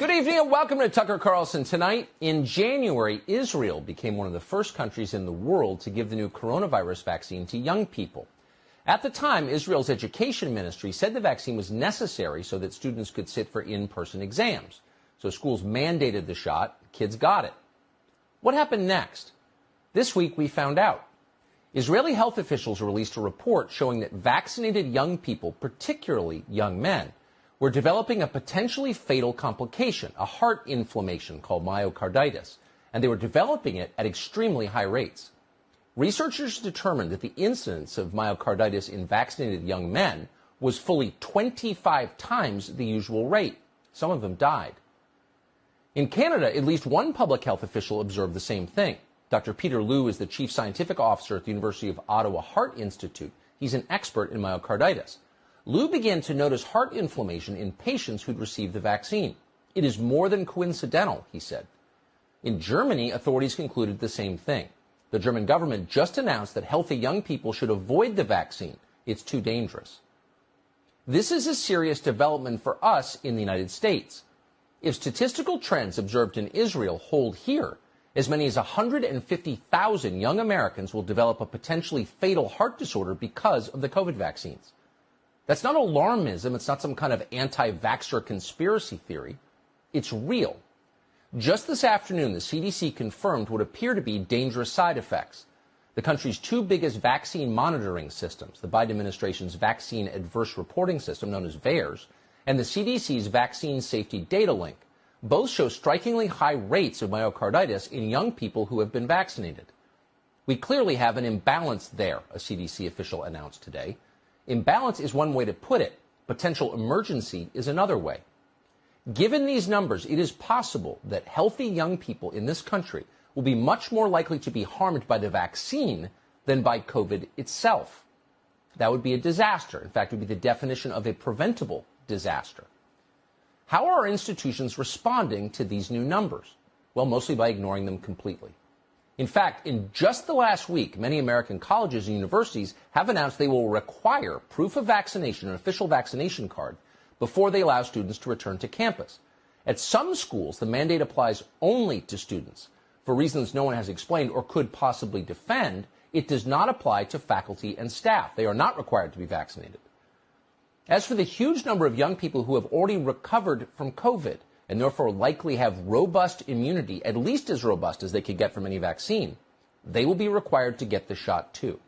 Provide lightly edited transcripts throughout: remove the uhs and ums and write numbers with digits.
Good evening and welcome to Tucker Carlson Tonight. In January, Israel became one of the first countries in the world to give the new coronavirus vaccine to young people. At the time, Israel's education ministry said the vaccine was necessary so that students could sit for in-person exams. So schools mandated the shot, kids got it. What happened next? This week we found out. Israeli health officials released a report showing that vaccinated young people, particularly young men, were developing a potentially fatal complication, a heart inflammation called myocarditis, and they were developing it at extremely high rates. Researchers determined that the incidence of myocarditis in vaccinated young men was fully 25 times the usual rate. Some of them died. In Canada, at least one public health official observed the same thing. Dr. Peter Liu is the chief scientific officer at the University of Ottawa Heart Institute. He's an expert in myocarditis. Liu began to notice heart inflammation in patients who'd received the vaccine. It is more than coincidental, he said. In Germany, authorities concluded the same thing. The German government just announced that healthy young people should avoid the vaccine. It's too dangerous. This is a serious development for us in the United States. If statistical trends observed in Israel hold here, as many as 150,000 young Americans will develop a potentially fatal heart disorder because of the COVID vaccines. That's not alarmism. It's not some kind of anti-vaxxer conspiracy theory. It's real. Just this afternoon, the CDC confirmed what appear to be dangerous side effects. The country's two biggest vaccine monitoring systems, the Biden administration's Vaccine Adverse Reporting System, known as VAERS, and the CDC's Vaccine Safety Data Link, both show strikingly high rates of myocarditis in young people who have been vaccinated. We clearly have an imbalance there, a CDC official announced today. Imbalance is one way to put it. Potential emergency is another way. Given these numbers, it is possible that healthy young people in this country will be much more likely to be harmed by the vaccine than by COVID itself. That would be a disaster. In fact, it would be the definition of a preventable disaster. How are our institutions responding to these new numbers? Well, mostly by ignoring them completely. In fact, in just the last week, many American colleges and universities have announced they will require proof of vaccination, an official vaccination card, before they allow students to return to campus. At some schools, the mandate applies only to students. For reasons no one has explained or could possibly defend, it does not apply to faculty and staff. They are not required to be vaccinated. As for the huge number of young people who have already recovered from COVID, and therefore likely have robust immunity, at least as robust as they could get from any vaccine, they will be required to get the shot too.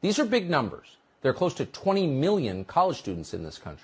These are big numbers. There are close to 20 million college students in this country.